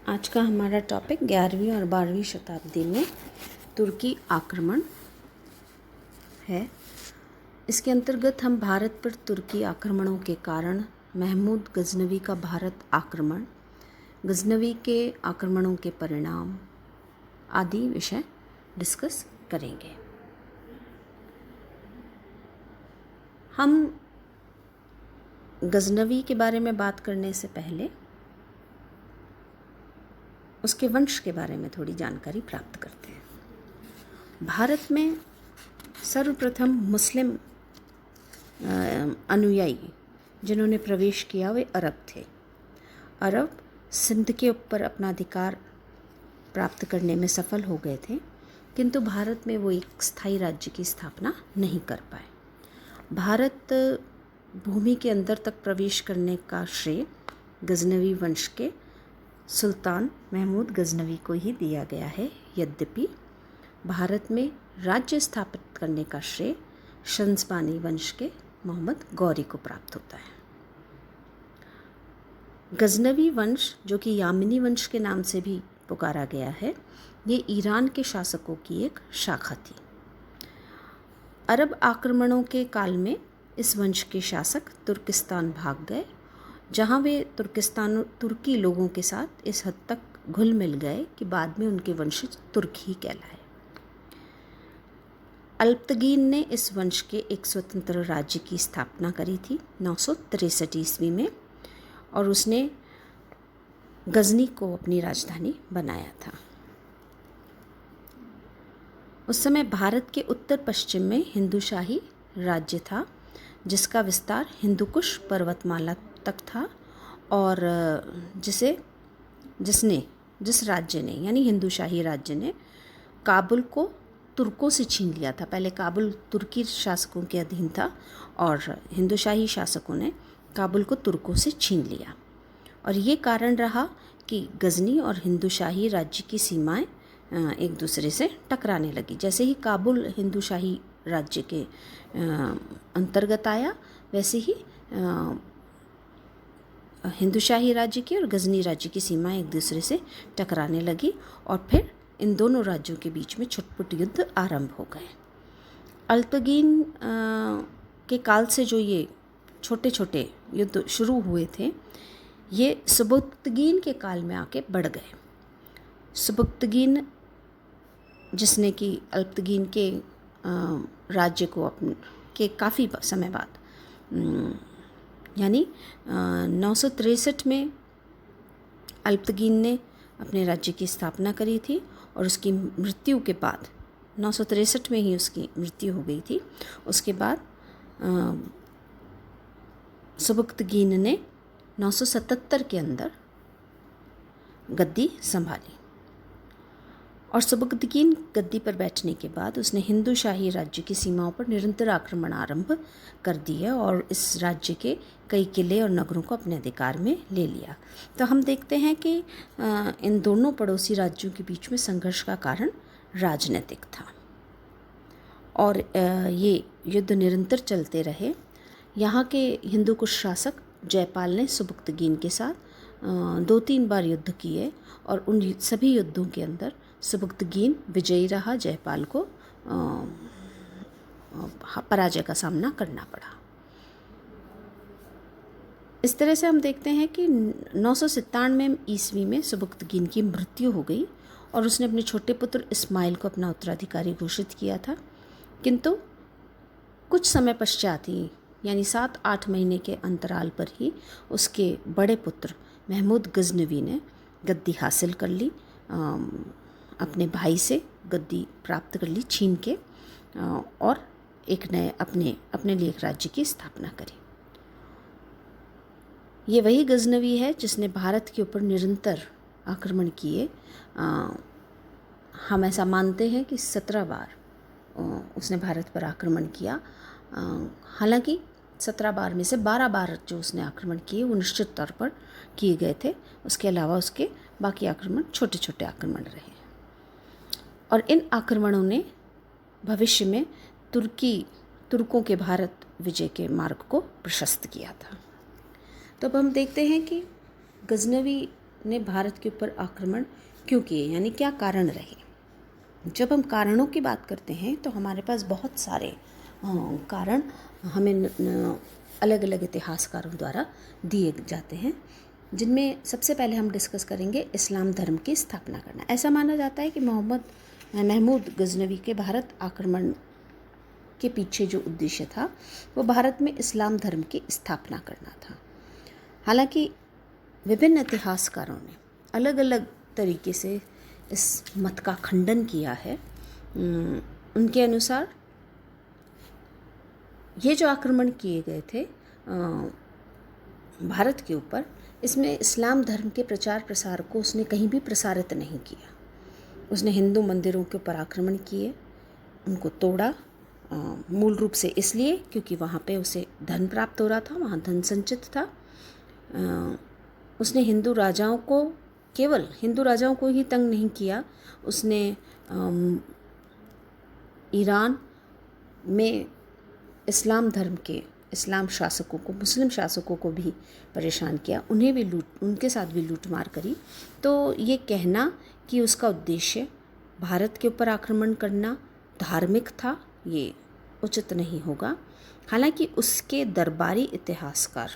आज का हमारा टॉपिक 11वीं और 12वीं शताब्दी में तुर्की आक्रमण है। इसके अंतर्गत हम भारत पर तुर्की आक्रमणों के कारण, महमूद गजनवी का भारत आक्रमण, गजनवी के आक्रमणों के परिणाम आदि विषय डिस्कस करेंगे। हम गजनवी के बारे में बात करने से पहले उसके वंश के बारे में थोड़ी जानकारी प्राप्त करते हैं। भारत में सर्वप्रथम मुस्लिम अनुयायी जिन्होंने प्रवेश किया वे अरब थे। अरब सिंध के ऊपर अपना अधिकार प्राप्त करने में सफल हो गए थे, किंतु भारत में वो एक स्थायी राज्य की स्थापना नहीं कर पाए। भारत भूमि के अंदर तक प्रवेश करने का श्रेय गजनवी वंश के सुल्तान महमूद गजनवी को ही दिया गया है। यद्यपि भारत में राज्य स्थापित करने का श्रेय शंसबानी वंश के मोहम्मद गौरी को प्राप्त होता है। गजनवी वंश, जो कि यामिनी वंश के नाम से भी पुकारा गया है, ये ईरान के शासकों की एक शाखा थी। अरब आक्रमणों के काल में इस वंश के शासक तुर्किस्तान भाग गए, जहाँ वे तुर्की लोगों के साथ इस हद तक घुल मिल गए कि बाद में उनके वंशज तुर्क ही कहलाए। अल्पतगीन ने इस वंश के एक स्वतंत्र राज्य की स्थापना करी थी 963 ईस्वी में, और उसने गजनी को अपनी राजधानी बनाया था। उस समय भारत के उत्तर पश्चिम में हिंदूशाही राज्य था, जिसका विस्तार हिंदुकुश पर्वतमाला तक था, और जिस राज्य ने यानी हिंदूशाही राज्य ने काबुल को तुर्कों से छीन लिया था। पहले काबुल तुर्की शासकों के अधीन था और हिंदूशाही शासकों ने काबुल को तुर्कों से छीन लिया, और ये कारण रहा कि गजनी और हिंदूशाही राज्य की सीमाएं एक दूसरे से टकराने लगी। जैसे ही काबुल हिंदूशाही राज्य के अंतर्गत आया, वैसे ही हिंदूशाही राज्य की और गजनी राज्य की सीमाएं एक दूसरे से टकराने लगी, और फिर इन दोनों राज्यों के बीच में छुटपुट युद्ध आरंभ हो गए। अल्पतगीन के काल से जो ये छोटे छोटे युद्ध शुरू हुए थे, ये सुबुक्तगीन के काल में आके बढ़ गए। सुबुक्तगीन, जिसने कि अल्पतगीन के राज्य को के काफ़ी समय बाद यानी 963 में अल्पतगीन ने अपने राज्य की स्थापना करी थी, और उसकी मृत्यु के बाद 963 में ही उसकी मृत्यु हो गई थी। उसके बाद सुबुक्तगीन ने 977 के अंदर गद्दी संभाली, और सुबुक्तगीन गद्दी पर बैठने के बाद उसने हिंदूशाही राज्य की सीमाओं पर निरंतर आक्रमण आरंभ कर दिए और इस राज्य के कई किले और नगरों को अपने अधिकार में ले लिया। तो हम देखते हैं कि इन दोनों पड़ोसी राज्यों के बीच में संघर्ष का कारण राजनीतिक था, और ये युद्ध निरंतर चलते रहे। यहाँ के हिंदू कुश शासक जयपाल ने सुबुक्तगीन के साथ 2-3 बार युद्ध किए, और उन सभी युद्धों के अंदर सुबुक्तगीन विजयी रहा। जयपाल को पराजय का सामना करना पड़ा। इस तरह से हम देखते हैं कि 997 ईस्वी में सुबुक्तगीन की मृत्यु हो गई, और उसने अपने छोटे पुत्र इस्माइल को अपना उत्तराधिकारी घोषित किया था। किंतु कुछ समय पश्चात ही, यानी 7-8 महीने के अंतराल पर ही, उसके बड़े पुत्र महमूद गजनवी ने गद्दी हासिल कर ली, अपने भाई से गद्दी प्राप्त कर ली छीन के, और एक नए अपने लिए एक राज्य की स्थापना करी। ये वही गजनवी है जिसने भारत के ऊपर निरंतर आक्रमण किए। हम ऐसा मानते हैं कि 17 बार उसने भारत पर आक्रमण किया। हालांकि 17 बार में से 12 बार जो उसने आक्रमण किए वो निश्चित तौर पर किए गए थे। उसके अलावा उसके बाकी आक्रमण छोटे छोटे आक्रमण रहे, और इन आक्रमणों ने भविष्य में तुर्कों के भारत विजय के मार्ग को प्रशस्त किया था। तो अब हम देखते हैं कि गजनवी ने भारत के ऊपर आक्रमण क्यों किए, यानी क्या कारण रहे। जब हम कारणों की बात करते हैं तो हमारे पास बहुत सारे कारण हमें अलग अलग इतिहासकारों द्वारा दिए जाते हैं, जिनमें सबसे पहले हम डिस्कस करेंगे इस्लाम धर्म की स्थापना करना। ऐसा माना जाता है कि महमूद गजनवी के भारत आक्रमण के पीछे जो उद्देश्य था वो भारत में इस्लाम धर्म की स्थापना करना था। हालांकि विभिन्न इतिहासकारों ने अलग अलग तरीके से इस मत का खंडन किया है। उनके अनुसार ये जो आक्रमण किए गए थे भारत के ऊपर, इसमें इस्लाम धर्म के प्रचार प्रसार को उसने कहीं भी प्रसारित नहीं किया। उसने हिंदू मंदिरों के ऊपर आक्रमण किए, उनको तोड़ा, मूल रूप से इसलिए क्योंकि वहाँ पे उसे धन प्राप्त हो रहा था, वहाँ धन संचित था। उसने हिंदू राजाओं को, केवल हिंदू राजाओं को ही तंग नहीं किया, उसने ईरान में इस्लाम धर्म के इस्लाम शासकों को, मुस्लिम शासकों को भी परेशान किया, उन्हें भी उनके साथ भी लूटमार करी। तो ये कहना कि उसका उद्देश्य भारत के ऊपर आक्रमण करना धार्मिक था, ये उचित नहीं होगा। हालांकि उसके दरबारी इतिहासकार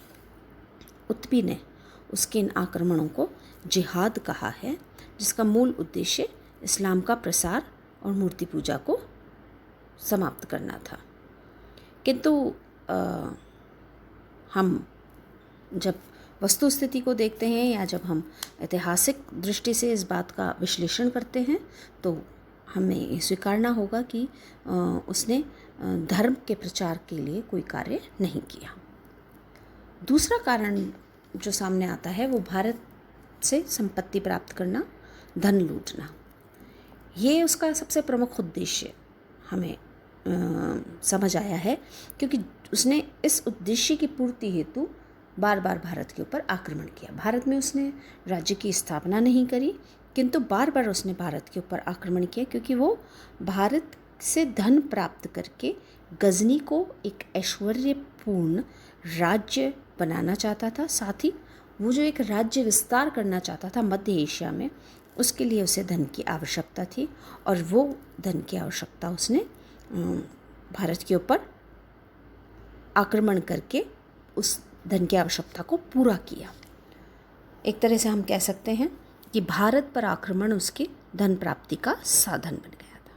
उत्पी ने उसके इन आक्रमणों को जिहाद कहा है, जिसका मूल उद्देश्य इस्लाम का प्रसार और मूर्ति पूजा को समाप्त करना था। किंतु हम जब वस्तु स्थिति को देखते हैं या जब हम ऐतिहासिक दृष्टि से इस बात का विश्लेषण करते हैं तो हमें ये स्वीकारना होगा कि उसने धर्म के प्रचार के लिए कोई कार्य नहीं किया। दूसरा कारण जो सामने आता है वो भारत से संपत्ति प्राप्त करना, धन लूटना। ये उसका सबसे प्रमुख उद्देश्य हमें समझ आया है, क्योंकि उसने इस उद्देश्य की पूर्ति हेतु बार बार भारत के ऊपर आक्रमण किया। भारत में उसने राज्य की स्थापना नहीं करी, किंतु बार बार उसने भारत के ऊपर आक्रमण किया, क्योंकि वो भारत से धन प्राप्त करके गजनी को एक ऐश्वर्यपूर्ण राज्य बनाना चाहता था। साथ ही वो जो एक राज्य विस्तार करना चाहता था मध्य एशिया में, उसके लिए उसे धन की आवश्यकता थी और वो धन की आवश्यकता उसने भारत के ऊपर आक्रमण करके उस धन की आवश्यकता को पूरा किया। एक तरह से हम कह सकते हैं कि भारत पर आक्रमण उसकी धन प्राप्ति का साधन बन गया था।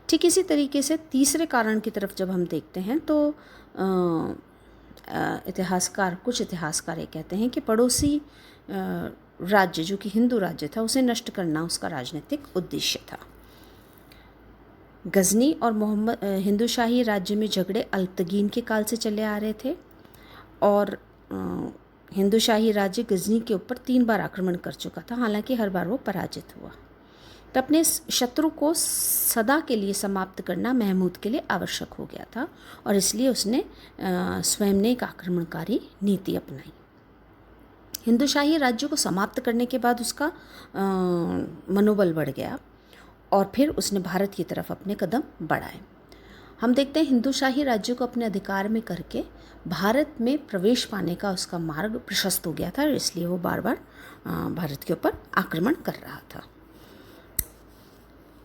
ठीक इसी तरीके से तीसरे कारण की तरफ जब हम देखते हैं तो कुछ इतिहासकार ये कहते हैं कि पड़ोसी राज्य जो कि हिंदू राज्य था उसे नष्ट करना उसका राजनीतिक उद्देश्य था। गजनी और हिंदू शाही राज्य में झगड़े अल्पतगीन के काल से चले आ रहे थे और हिंदू शाही राज्य गजनी के ऊपर 3 बार आक्रमण कर चुका था, हालांकि हर बार वो पराजित हुआ। तो अपने शत्रु को सदा के लिए समाप्त करना महमूद के लिए आवश्यक हो गया था और इसलिए उसने स्वयं ने एक आक्रमणकारी नीति अपनाई। हिंदू शाही राज्य को समाप्त करने के बाद उसका मनोबल बढ़ गया और फिर उसने भारत की तरफ अपने कदम बढ़ाए। हम देखते हैं हिंदू शाही राज्य को अपने अधिकार में करके भारत में प्रवेश पाने का उसका मार्ग प्रशस्त हो गया था, इसलिए वो बार बार भारत के ऊपर आक्रमण कर रहा था।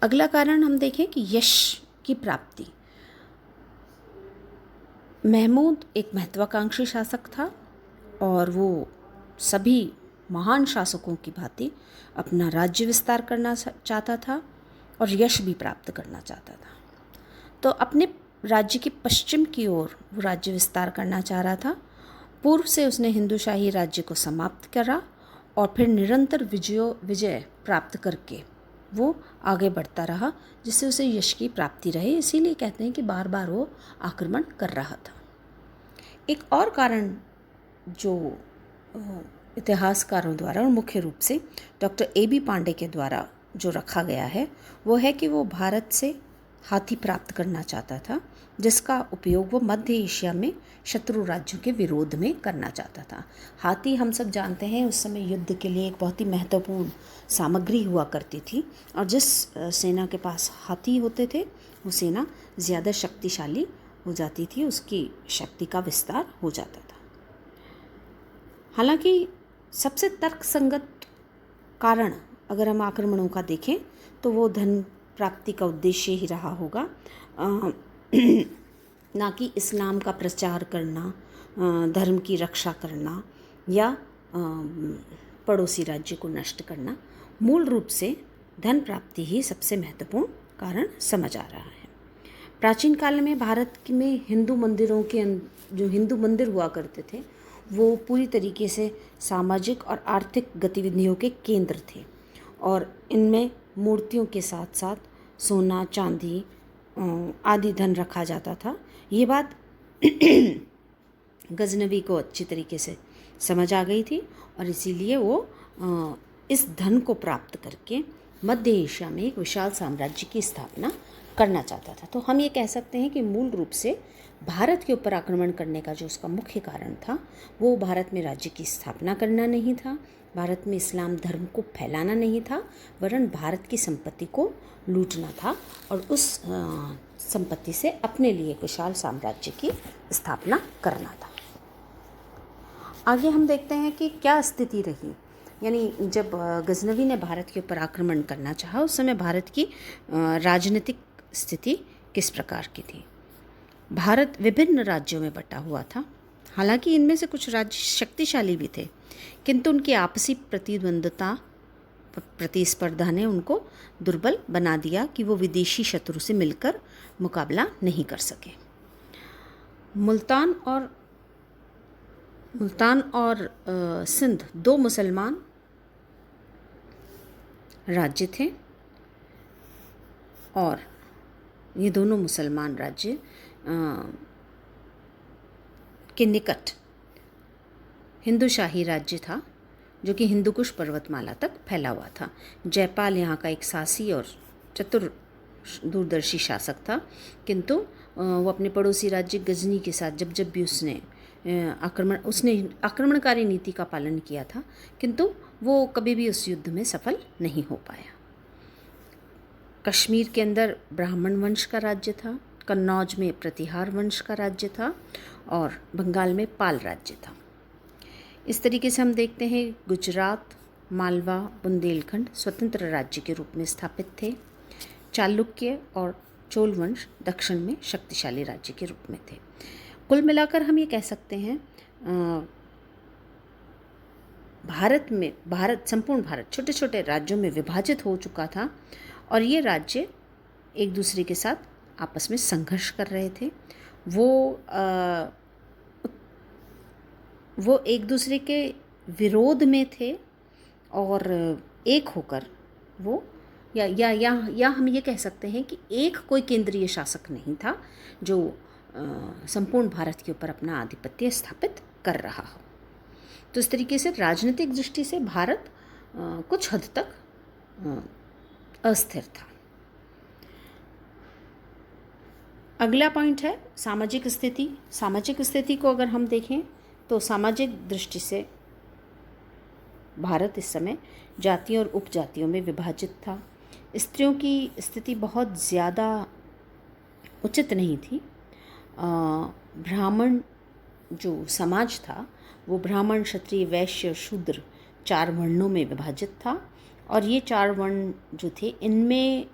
अगला कारण हम देखें कि यश की प्राप्ति। महमूद एक महत्वाकांक्षी शासक था और वो सभी महान शासकों की भांति अपना राज्य विस्तार करना चाहता था और यश भी प्राप्त करना चाहता था। तो अपने राज्य के पश्चिम की ओर वो राज्य विस्तार करना चाह रहा था। पूर्व से उसने हिंदू शाही राज्य को समाप्त करा और फिर निरंतर विजय प्राप्त करके वो आगे बढ़ता रहा, जिससे उसे यश की प्राप्ति रहे। इसीलिए कहते हैं कि बार बार वो आक्रमण कर रहा था। एक और कारण जो इतिहासकारों द्वारा और मुख्य रूप से डॉक्टर A.B. पांडे के द्वारा जो रखा गया है वो है कि वो भारत से हाथी प्राप्त करना चाहता था, जिसका उपयोग वो मध्य एशिया में शत्रु राज्यों के विरोध में करना चाहता था। हाथी हम सब जानते हैं उस समय युद्ध के लिए एक बहुत ही महत्वपूर्ण सामग्री हुआ करती थी और जिस सेना के पास हाथी होते थे वो सेना ज़्यादा शक्तिशाली हो जाती थी, उसकी शक्ति का विस्तार हो जाता था। हालांकि सबसे तर्कसंगत कारण अगर हम आक्रमणों का देखें तो वो धन प्राप्ति का उद्देश्य ही रहा होगा, ना कि इस्लाम का प्रचार करना, धर्म की रक्षा करना या पड़ोसी राज्य को नष्ट करना। मूल रूप से धन प्राप्ति ही सबसे महत्वपूर्ण कारण समझ आ रहा है। प्राचीन काल में भारत में हिंदू मंदिरों के जो हिंदू मंदिर हुआ करते थे वो पूरी तरीके से सामाजिक और आर्थिक गतिविधियों के केंद्र थे और इनमें मूर्तियों के साथ साथ सोना चांदी आदि धन रखा जाता था। ये बात गजनवी को अच्छी तरीके से समझ आ गई थी और इसीलिए वो इस धन को प्राप्त करके मध्य एशिया में एक विशाल साम्राज्य की स्थापना करना चाहता था। तो हम ये कह सकते हैं कि मूल रूप से भारत के ऊपर आक्रमण करने का जो उसका मुख्य कारण था वो भारत में राज्य की स्थापना करना नहीं था, भारत में इस्लाम धर्म को फैलाना नहीं था, वरन भारत की संपत्ति को लूटना था और उस संपत्ति से अपने लिए एक विशाल साम्राज्य की स्थापना करना था। आगे हम देखते हैं कि क्या स्थिति रही, यानी जब गजनवी ने भारत के ऊपर आक्रमण करना चाहा उस समय भारत की राजनीतिक स्थिति किस प्रकार की थी। भारत विभिन्न राज्यों में बटा हुआ था। हालांकि इनमें से कुछ राज्य शक्तिशाली भी थे, किंतु उनकी आपसी प्रतिस्पर्धा ने उनको दुर्बल बना दिया कि वो विदेशी शत्रु से मिलकर मुकाबला नहीं कर सके। मुल्तान और सिंध दो मुसलमान राज्य थे और ये दोनों मुसलमान राज्य के निकट हिंदू शाही राज्य था जो कि हिंदुकुश पर्वतमाला तक फैला हुआ था। जयपाल यहाँ का एक साहसी और चतुर दूरदर्शी शासक था, किंतु वो अपने पड़ोसी राज्य गजनी के साथ जब भी उसने आक्रमणकारी नीति का पालन किया था, किंतु वो कभी भी उस युद्ध में सफल नहीं हो पाया। कश्मीर के अंदर ब्राह्मण वंश का राज्य था, कन्नौज में प्रतिहार वंश का राज्य था और बंगाल में पाल राज्य था। इस तरीके से हम देखते हैं गुजरात, मालवा, बुंदेलखंड स्वतंत्र राज्य के रूप में स्थापित थे। चालुक्य और चोल वंश दक्षिण में शक्तिशाली राज्य के रूप में थे। कुल मिलाकर हम ये कह सकते हैं संपूर्ण भारत छोटे छोटे राज्यों में विभाजित हो चुका था और ये राज्य एक दूसरे के साथ आपस में संघर्ष कर रहे थे। वो एक दूसरे के विरोध में थे और एक होकर वो या हम ये कह सकते हैं कि एक कोई केंद्रीय शासक नहीं था जो संपूर्ण भारत के ऊपर अपना आधिपत्य स्थापित कर रहा हो। तो इस तरीके से राजनीतिक दृष्टि से भारत कुछ हद तक अस्थिर था। अगला पॉइंट है सामाजिक स्थिति। सामाजिक स्थिति को अगर हम देखें तो सामाजिक दृष्टि से भारत इस समय जातियों और उपजातियों में विभाजित था। स्त्रियों की स्थिति बहुत ज़्यादा उचित नहीं थी। ब्राह्मण जो समाज था वो ब्राह्मण, क्षत्रिय, वैश्य, शूद्र 4 वर्णों में विभाजित था और ये 4 वर्ण जो थे इनमें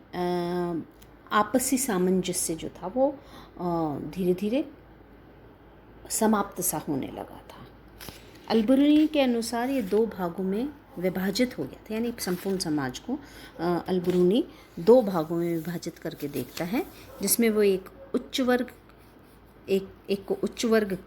आपसी सामंजस्य जो था वो धीरे धीरे समाप्त सा होने लगा था। अलबरूनी के अनुसार ये 2 भागों में विभाजित हो गया था, यानी संपूर्ण समाज को अलबरूनी 2 भागों में विभाजित करके देखता है, जिसमें वो एक को उच्च वर्ग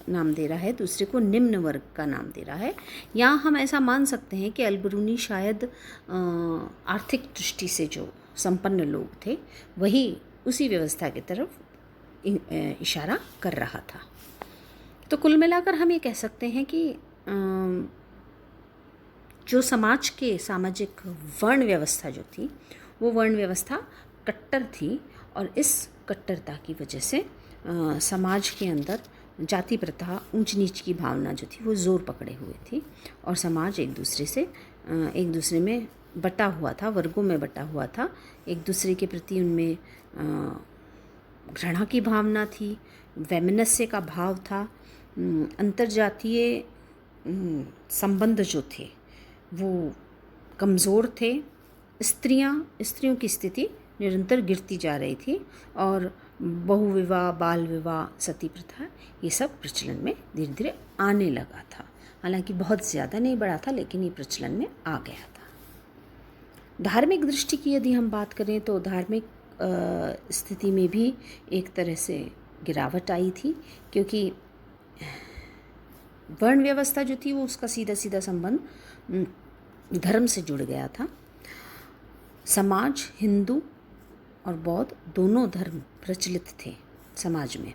नाम दे रहा है, दूसरे को निम्न वर्ग का नाम दे रहा है। यहाँ हम ऐसा मान सकते हैं कि अलबरूनी शायद आर्थिक दृष्टि से जो संपन्न लोग थे वही उसी व्यवस्था की तरफ इशारा कर रहा था। तो कुल मिलाकर हम ये कह सकते हैं कि जो समाज के सामाजिक वर्ण व्यवस्था जो थी वो वर्ण व्यवस्था कट्टर थी और इस कट्टरता की वजह से समाज के अंदर जाति प्रथा, ऊंच नीच की भावना जो थी वो ज़ोर पकड़े हुए थी और समाज एक दूसरे में बटा हुआ था, वर्गों में बटा हुआ था। एक दूसरे के प्रति उनमें घृणा की भावना थी, वैमनस्य का भाव था। अंतर्जातीय संबंध जो थे वो कमज़ोर थे। स्त्रियों की स्थिति निरंतर गिरती जा रही थी और बहुविवाह, बाल विवाह, सती प्रथा ये सब प्रचलन में धीरे धीरे आने लगा था। हालांकि बहुत ज़्यादा नहीं बढ़ा था, लेकिन ये प्रचलन में आ गया था। धार्मिक दृष्टि की यदि हम बात करें तो धार्मिक स्थिति में भी एक तरह से गिरावट आई थी, क्योंकि वर्ण व्यवस्था जो थी वो उसका सीधा सीधा संबंध धर्म से जुड़ गया था। समाज हिंदू और बौद्ध दोनों धर्म प्रचलित थे समाज में,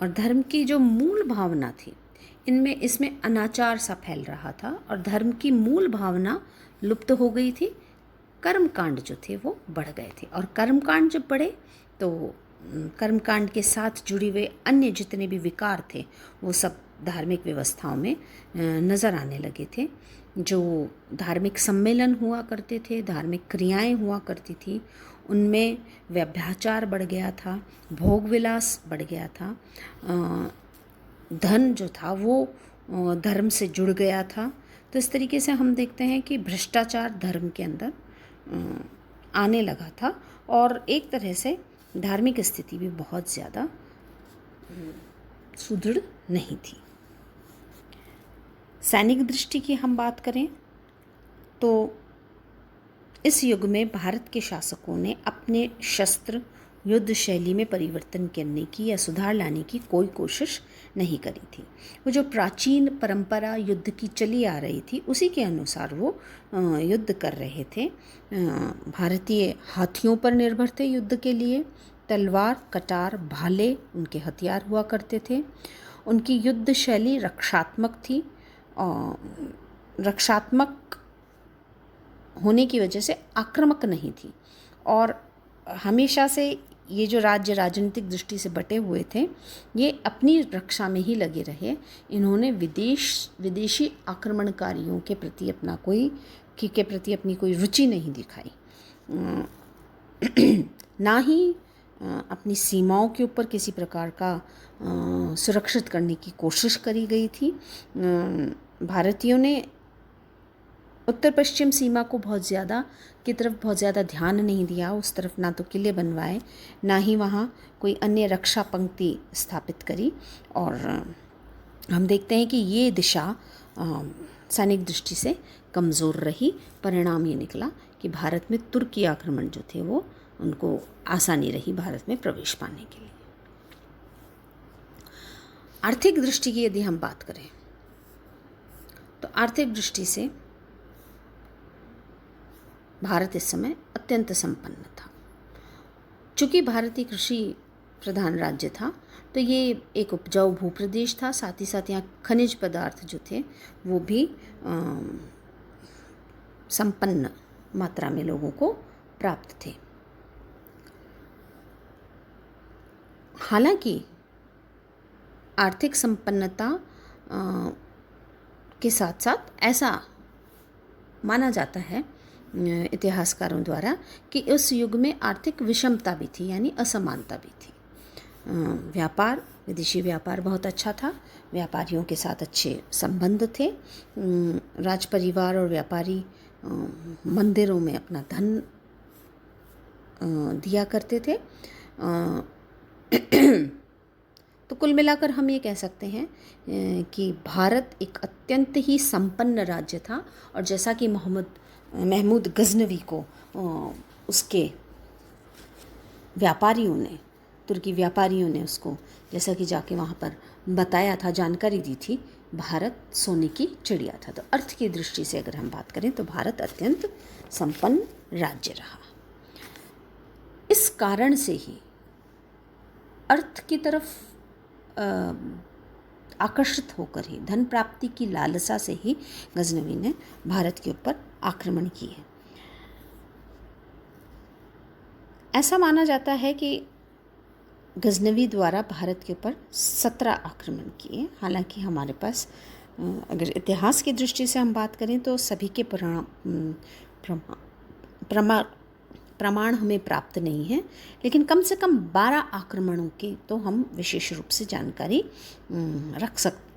और धर्म की जो मूल भावना थी इसमें अनाचार सा फैल रहा था और धर्म की मूल भावना लुप्त हो गई थी। कर्मकांड जो थे वो बढ़ गए थे, और कर्मकांड जब बढ़े तो कर्मकांड के साथ जुड़े हुए अन्य जितने भी विकार थे वो सब धार्मिक व्यवस्थाओं में नज़र आने लगे थे। जो धार्मिक सम्मेलन हुआ करते थे, धार्मिक क्रियाएं हुआ करती थी, उनमें व्यभिचार बढ़ गया था, भोग विलास बढ़ गया था, धन जो था वो धर्म से जुड़ गया था। तो इस तरीके से हम देखते हैं कि भ्रष्टाचार धर्म के अंदर आने लगा था और एक तरह से धार्मिक स्थिति भी बहुत ज़्यादा सुदृढ़ नहीं थी। सैनिक दृष्टि की हम बात करें तो इस युग में भारत के शासकों ने अपने शस्त्र युद्ध शैली में परिवर्तन करने की या सुधार लाने की कोई कोशिश नहीं करी थी। वो जो प्राचीन परंपरा युद्ध की चली आ रही थी उसी के अनुसार वो युद्ध कर रहे थे। भारतीय हाथियों पर निर्भर थे युद्ध के लिए। तलवार, कटार, भाले उनके हथियार हुआ करते थे। उनकी युद्ध शैली रक्षात्मक थी। रक्षात्मक होने की वजह से आक्रामक नहीं थी, और हमेशा से ये जो राज्य राजनीतिक दृष्टि से बटे हुए थे ये अपनी रक्षा में ही लगे रहे। इन्होंने विदेशी आक्रमणकारियों के प्रति अपनी कोई रुचि नहीं दिखाई, ना ही अपनी सीमाओं के ऊपर किसी प्रकार का सुरक्षित करने की कोशिश करी गई थी। भारतीयों ने उत्तर पश्चिम सीमा को बहुत ज़्यादा ध्यान नहीं दिया। उस तरफ ना तो किले बनवाए, ना ही वहाँ कोई अन्य रक्षा पंक्ति स्थापित करी, और हम देखते हैं कि ये दिशा सैनिक दृष्टि से कमज़ोर रही। परिणाम ये निकला कि भारत में तुर्की आक्रमण जो थे वो उनको आसानी रही भारत में प्रवेश पाने के लिए। आर्थिक दृष्टि की यदि हम बात करें तो आर्थिक दृष्टि से भारत इस समय अत्यंत संपन्न था। चूँकि भारतीय कृषि प्रधान राज्य था तो ये एक उपजाऊ भूप्रदेश था, साथ ही साथ यहाँ खनिज पदार्थ जो थे वो भी संपन्न मात्रा में लोगों को प्राप्त थे। हालांकि आर्थिक संपन्नता के साथ साथ ऐसा माना जाता है इतिहासकारों द्वारा कि उस युग में आर्थिक विषमता भी थी, यानी असमानता भी थी। विदेशी व्यापार बहुत अच्छा था, व्यापारियों के साथ अच्छे संबंध थे। राज परिवार और व्यापारी मंदिरों में अपना धन दिया करते थे। तो कुल मिलाकर हम ये कह सकते हैं कि भारत एक अत्यंत ही संपन्न राज्य था, और जैसा कि महमूद गजनवी को उसके तुर्की व्यापारियों ने उसको जैसा कि जाके वहाँ पर बताया था, जानकारी दी थी, भारत सोने की चिड़िया था। तो अर्थ की दृष्टि से अगर हम बात करें तो भारत अत्यंत संपन्न राज्य रहा। इस कारण से ही अर्थ की तरफ आकर्षित होकर ही, धन प्राप्ति की लालसा से ही गजनवी ने भारत के ऊपर आक्रमण किए। ऐसा माना जाता है कि गजनवी द्वारा भारत के ऊपर 17 आक्रमण किए। हालांकि हमारे पास अगर इतिहास की दृष्टि से हम बात करें तो सभी के प्रमाण हमें प्राप्त नहीं है, लेकिन कम से कम 12 आक्रमणों की तो हम विशेष रूप से जानकारी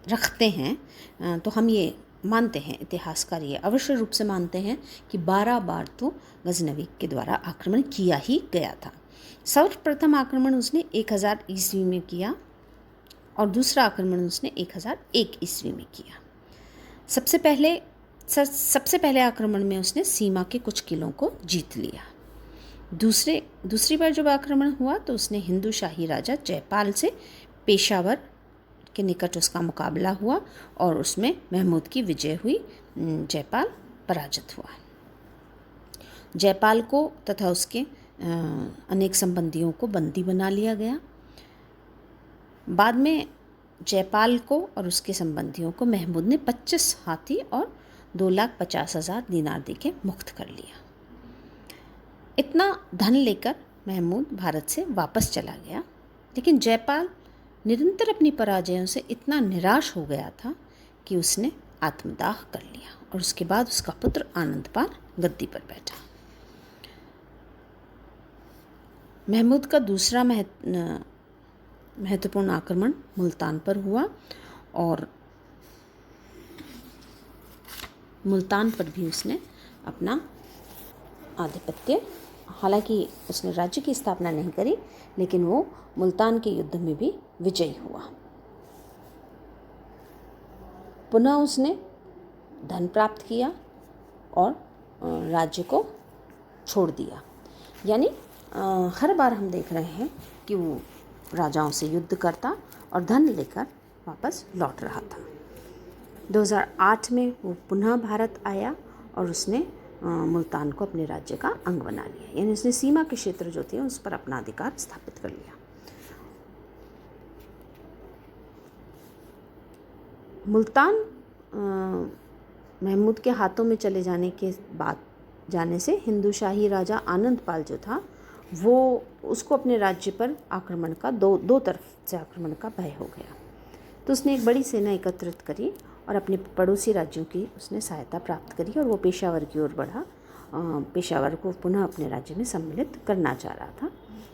रखते हैं। तो हम ये मानते हैं, इतिहासकार ये अवश्य रूप से मानते हैं कि 12 बार तो गजनवी के द्वारा आक्रमण किया ही गया था। सर्वप्रथम आक्रमण उसने 1000 ईस्वी में किया और दूसरा आक्रमण उसने 1001 ईस्वी में किया। सबसे पहले आक्रमण में उसने सीमा के कुछ किलों को जीत लिया। दूसरी बार जब आक्रमण हुआ तो उसने हिंदू शाही राजा जयपाल से पेशावर के निकट उसका मुकाबला हुआ और उसमें महमूद की विजय हुई। जयपाल पराजित हुआ। जयपाल को तथा उसके अनेक संबंधियों को बंदी बना लिया गया। बाद में जयपाल को और उसके संबंधियों को महमूद ने 25 हाथी और 2,50,000 दीनार देके मुक्त कर लिया। इतना धन लेकर महमूद भारत से वापस चला गया, लेकिन जयपाल निरंतर अपनी पराजयों से इतना निराश हो गया था कि उसने आत्मदाह कर लिया और उसके बाद उसका पुत्र आनंदपाल गद्दी पर बैठा। महमूद का दूसरा महत्वपूर्ण आक्रमण मुल्तान पर हुआ और मुल्तान पर भी उसने अपना आधिपत्य, हालांकि उसने राज्य की स्थापना नहीं करी, लेकिन वो मुल्तान के युद्ध में भी विजयी हुआ। पुनः उसने धन प्राप्त किया और राज्य को छोड़ दिया। यानी हर बार हम देख रहे हैं कि वो राजाओं से युद्ध करता और धन लेकर वापस लौट रहा था। 2008 में वो पुनः भारत आया और उसने मुल्तान को अपने राज्य का अंग बना लिया, यानी उसने सीमा के क्षेत्र जो थे उस पर अपना अधिकार स्थापित कर लिया। मुल्तान महमूद के हाथों में चले जाने से हिंदू शाही राजा आनंदपाल जो था वो उसको अपने राज्य पर आक्रमण का दो तरफ से आक्रमण का भय हो गया। तो उसने एक बड़ी सेना एकत्रित करी और अपने पड़ोसी राज्यों की उसने सहायता प्राप्त करी और वो पेशावर की ओर बढ़ा। पेशावर को पुनः अपने राज्य में सम्मिलित करना चाह रहा था।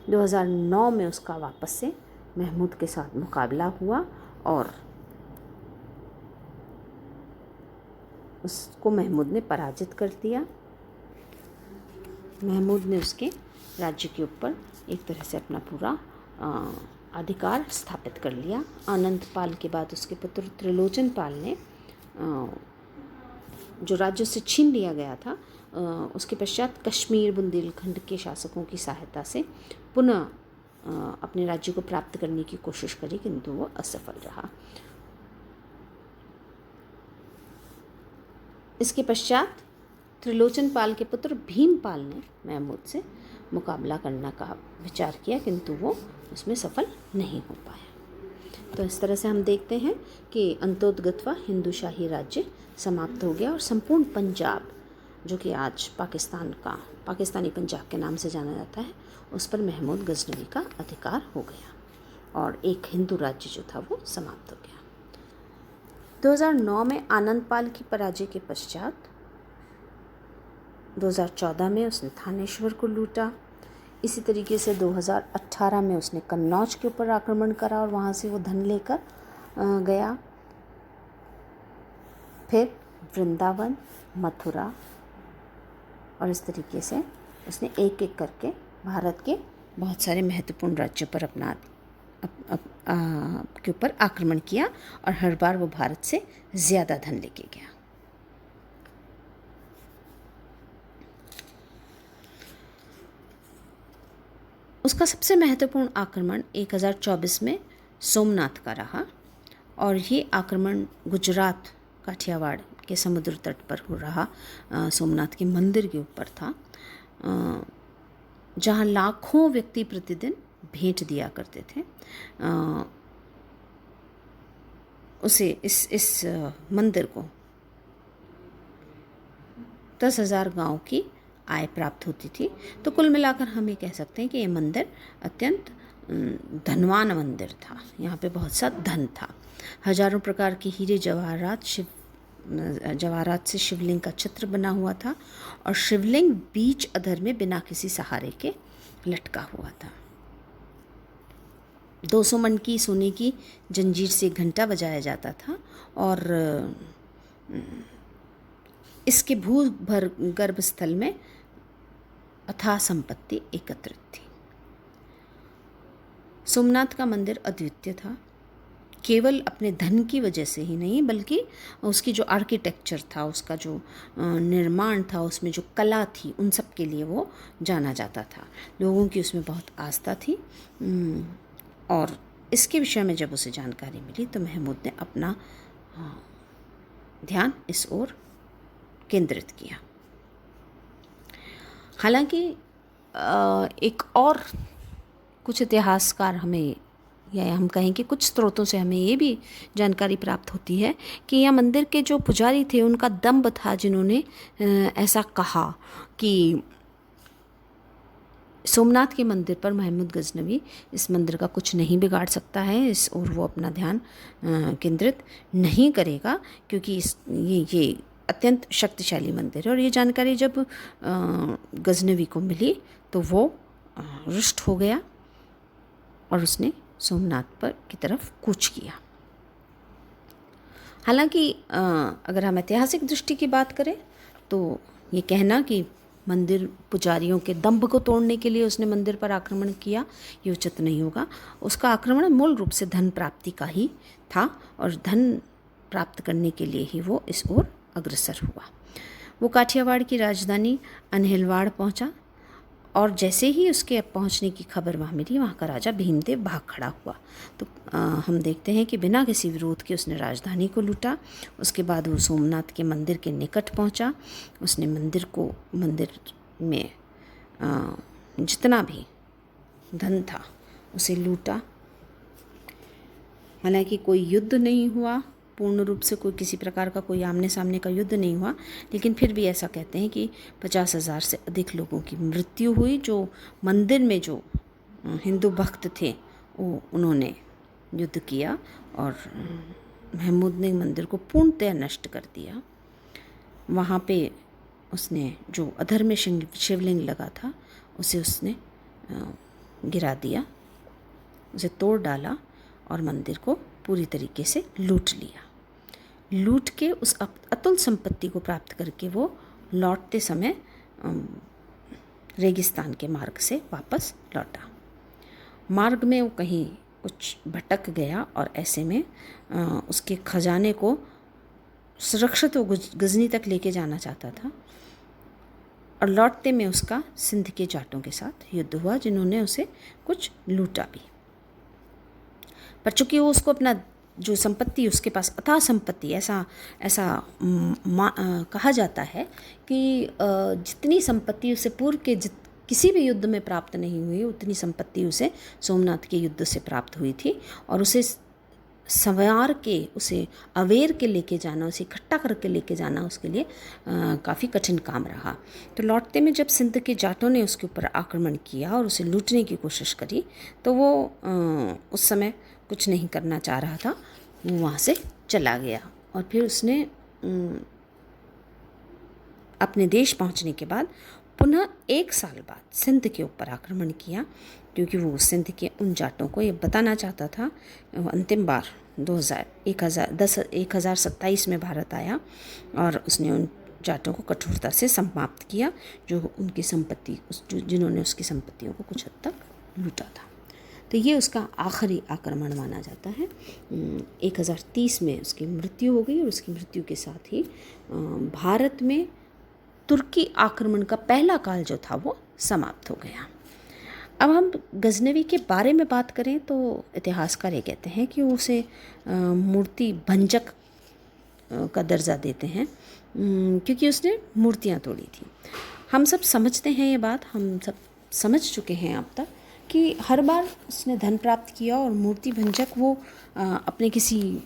2009 में उसका वापस से महमूद के साथ मुकाबला हुआ और उसको महमूद ने पराजित कर दिया। महमूद ने उसके राज्य के ऊपर एक तरह से अपना पूरा अधिकार स्थापित कर लिया। आनंदपाल के बाद उसके पुत्र त्रिलोचन पाल ने जो राज्य से छीन लिया गया था उसके पश्चात कश्मीर बुंदेलखंड के शासकों की सहायता से पुनः अपने राज्य को प्राप्त करने की कोशिश करी, किंतु वो असफल रहा। इसके पश्चात त्रिलोचन पाल के पुत्र भीमपाल ने महमूद से मुकाबला करने का विचार किया, किंतु वो उसमें सफल नहीं हो पाया। तो इस तरह से हम देखते हैं कि अंतोदगत्वा हिंदू शाही राज्य समाप्त हो गया और संपूर्ण पंजाब, जो कि आज पाकिस्तानी पंजाब के नाम से जाना जाता है, उस पर महमूद गजनवी का अधिकार हो गया और एक हिंदू राज्य जो था वो समाप्त हो गया। 2009 में आनंदपाल की पराजय के पश्चात 2014 में उसने थानेश्वर को लूटा। इसी तरीके से 2018 में उसने कन्नौज के ऊपर आक्रमण करा और वहाँ से वो धन लेकर गया। फिर वृंदावन, मथुरा और इस तरीके से उसने एक एक करके भारत के बहुत सारे महत्वपूर्ण राज्यों पर अपना के ऊपर आक्रमण किया और हर बार वो भारत से ज़्यादा धन लेके गया। उसका सबसे महत्वपूर्ण आक्रमण 1024 में सोमनाथ का रहा और ये आक्रमण गुजरात काठियावाड़ के समुद्र तट पर हो रहा सोमनाथ के मंदिर के ऊपर था, जहाँ लाखों व्यक्ति प्रतिदिन भेंट दिया करते थे। उसे इस मंदिर को 10,000 गांव की आय प्राप्त होती थी। तो कुल मिलाकर हम ये कह सकते हैं कि ये मंदिर अत्यंत धनवान मंदिर था। यहाँ पे बहुत सा धन था। हजारों प्रकार के हीरे जवाहरात से शिवलिंग का चित्र बना हुआ था और शिवलिंग बीच अधर में बिना किसी सहारे के लटका हुआ था। 200 मन की सोने की जंजीर से घंटा बजाया जाता था और इसके भूगर्भ स्थल में अथाह संपत्ति एकत्रित थी। सोमनाथ का मंदिर अद्वितीय था, केवल अपने धन की वजह से ही नहीं बल्कि उसकी जो आर्किटेक्चर था, उसका जो निर्माण था, उसमें जो कला थी, उन सब के लिए वो जाना जाता था। लोगों की उसमें बहुत आस्था थी। और इसके विषय में जब उसे जानकारी मिली तो महमूद ने अपना ध्यान इस ओर केंद्रित किया। हालांकि एक और कुछ इतिहासकार हमें, या हम कहें कि कुछ स्रोतों से हमें ये भी जानकारी प्राप्त होती है कि यह मंदिर के जो पुजारी थे उनका दंभ था, जिन्होंने ऐसा कहा कि सोमनाथ के मंदिर पर महमूद गजनवी इस मंदिर का कुछ नहीं बिगाड़ सकता है, इस और वो अपना ध्यान केंद्रित नहीं करेगा, क्योंकि ये अत्यंत शक्तिशाली मंदिर है। और ये जानकारी जब गजनवी को मिली तो वो रुष्ट हो गया और उसने सोमनाथ पर की तरफ कूच किया। हालांकि अगर हम ऐतिहासिक दृष्टि की बात करें तो ये कहना कि मंदिर पुजारियों के दंभ को तोड़ने के लिए उसने मंदिर पर आक्रमण किया, ये उचित नहीं होगा। उसका आक्रमण मूल रूप से धन प्राप्ति का ही था और धन प्राप्त करने के लिए ही वो इस ओर अग्रसर हुआ। वो काठियावाड़ की राजधानी अनहिलवाड़ पहुंचा और जैसे ही उसके पहुंचने की खबर वहाँ मिली, वहाँ का राजा भीमदेव भाग खड़ा हुआ। तो हम देखते हैं कि बिना किसी विरोध के उसने राजधानी को लूटा। उसके बाद वो सोमनाथ के मंदिर के निकट पहुँचा। उसने मंदिर में जितना भी धन था उसे लूटा। हालांकि कोई युद्ध नहीं हुआ, पूर्ण रूप से कोई किसी प्रकार का कोई आमने सामने का युद्ध नहीं हुआ, लेकिन फिर भी ऐसा कहते हैं कि 50,000 से अधिक लोगों की मृत्यु हुई। जो मंदिर में जो हिंदू भक्त थे उन्होंने युद्ध किया और महमूद ने मंदिर को पूर्णतः नष्ट कर दिया। वहाँ पे उसने जो अधर में शिवलिंग लगा था उसे उसने गिरा दिया, उसे तोड़ डाला और मंदिर को पूरी तरीके से लूट लिया। लूट के उस अतुल संपत्ति को प्राप्त करके वो लौटते समय रेगिस्तान के मार्ग से वापस लौटा। मार्ग में वो कहीं कुछ भटक गया और ऐसे में उसके खजाने को सुरक्षित वो गजनी तक लेके जाना चाहता था और लौटते में उसका सिंध के जाटों के साथ युद्ध हुआ, जिन्होंने उसे कुछ लूटा भी। पर चूंकि वो उसको अपना जो संपत्ति उसके पास अथाह संपत्ति, ऐसा कहा जाता है कि जितनी संपत्ति उसे पूर्व के किसी भी युद्ध में प्राप्त नहीं हुई उतनी संपत्ति उसे सोमनाथ के युद्ध से प्राप्त हुई थी। और उसे संवार के, उसे अवेर के लेके जाना, उसे इकट्ठा करके लेके जाना उसके लिए काफ़ी कठिन काम रहा। तो लौटते में जब सिंध के जाटों ने उसके ऊपर आक्रमण किया और उसे लूटने की कोशिश करी तो वो उस समय कुछ नहीं करना चाह रहा था, वो वहाँ से चला गया। और फिर उसने अपने देश पहुँचने के बाद पुनः 1 साल बाद सिंध के ऊपर आक्रमण किया, क्योंकि वो सिंध के उन जाटों को ये बताना चाहता था। अंतिम बार 1027 में भारत आया और उसने उन जाटों को कठोरता से समाप्त किया जो उनकी संपत्ति, जिन्होंने उसकी संपत्तियों को कुछ हद तक लूटा था। तो ये उसका आखिरी आक्रमण माना जाता है। 1030 में उसकी मृत्यु हो गई और उसकी मृत्यु के साथ ही भारत में तुर्की आक्रमण का पहला काल जो था वो समाप्त हो गया। अब हम गजनवी के बारे में बात करें तो इतिहासकार ये कहते हैं कि उसे मूर्ति भंजक का दर्जा देते हैं, क्योंकि उसने मूर्तियाँ तोड़ी थी। हम सब समझते हैं ये बात, हम सब समझ चुके हैं अब तक कि हर बार उसने धन प्राप्त किया और मूर्ति भंजक वो अपने किसी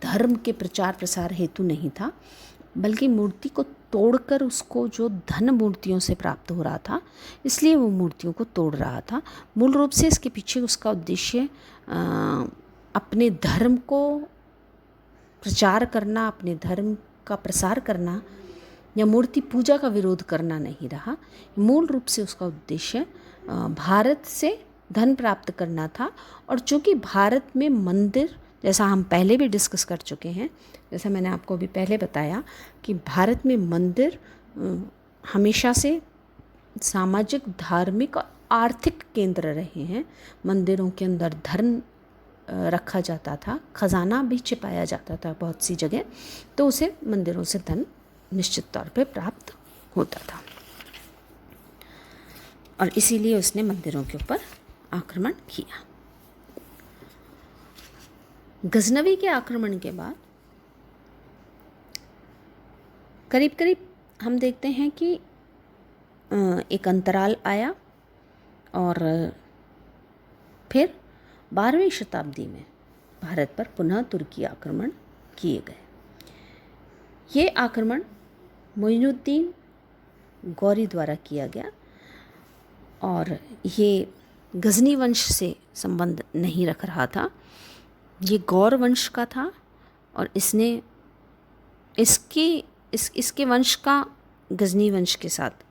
धर्म के प्रचार प्रसार हेतु नहीं था, बल्कि मूर्ति को तोड़कर उसको जो धन मूर्तियों से प्राप्त हो रहा था इसलिए वो मूर्तियों को तोड़ रहा था। मूल रूप से इसके पीछे उसका उद्देश्य अपने धर्म को प्रचार करना, अपने धर्म का प्रसार करना या मूर्ति पूजा का विरोध करना नहीं रहा। मूल रूप से उसका उद्देश्य भारत से धन प्राप्त करना था। और चूँकि भारत में मंदिर, जैसा हम पहले भी डिस्कस कर चुके हैं, जैसा मैंने आपको अभी पहले बताया कि भारत में मंदिर हमेशा से सामाजिक, धार्मिक और आर्थिक केंद्र रहे हैं। मंदिरों के अंदर धन रखा जाता था, खजाना भी छिपाया जाता था बहुत सी जगह, तो उसे मंदिरों से धन निश्चित तौर पे प्राप्त होता था और इसीलिए उसने मंदिरों के ऊपर आक्रमण किया। गजनवी के आक्रमण के बाद करीब करीब हम देखते हैं कि एक अंतराल आया और फिर 12वीं शताब्दी में भारत पर पुनः तुर्की आक्रमण किए गए। ये आक्रमण मोइनुद्दीन गौरी द्वारा किया गया और ये गजनी वंश से संबंध नहीं रख रहा था, ये गौर वंश का था और इसने इसके वंश का गजनी वंश के साथ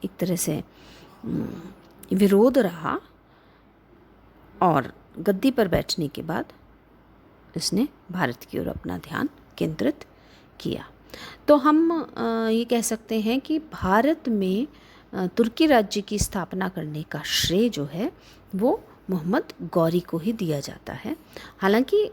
एक तरह से विरोध रहा और गद्दी पर बैठने के बाद इसने भारत की ओर अपना ध्यान केंद्रित किया। तो हम ये कह सकते हैं कि भारत में तुर्की राज्य की स्थापना करने का श्रेय जो है वो मोहम्मद गौरी को ही दिया जाता है। हालांकि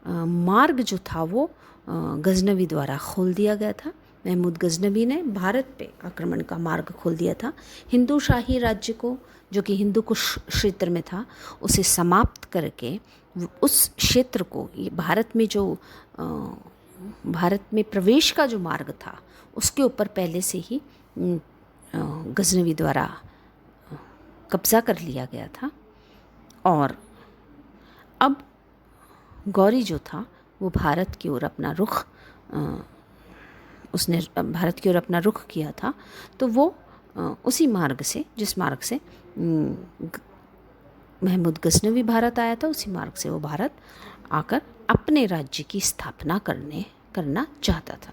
मार्ग जो था वो गजनवी द्वारा खोल दिया गया था। महमूद गजनवी ने भारत पे आक्रमण का मार्ग खोल दिया था। हिंदू शाही राज्य को, जो कि हिंदू कुश क्षेत्र में था, उसे समाप्त करके उस क्षेत्र को, ये भारत में जो भारत में प्रवेश का जो मार्ग था उसके ऊपर पहले से ही गजनवी द्वारा कब्ज़ा कर लिया गया था और अब गौरी जो था वो भारत की ओर अपना रुख उसने भारत की ओर अपना रुख किया था। तो वो उसी मार्ग से, जिस मार्ग से महमूद गजनवी भारत आया था, उसी मार्ग से वो भारत आकर अपने राज्य की स्थापना करना चाहता था।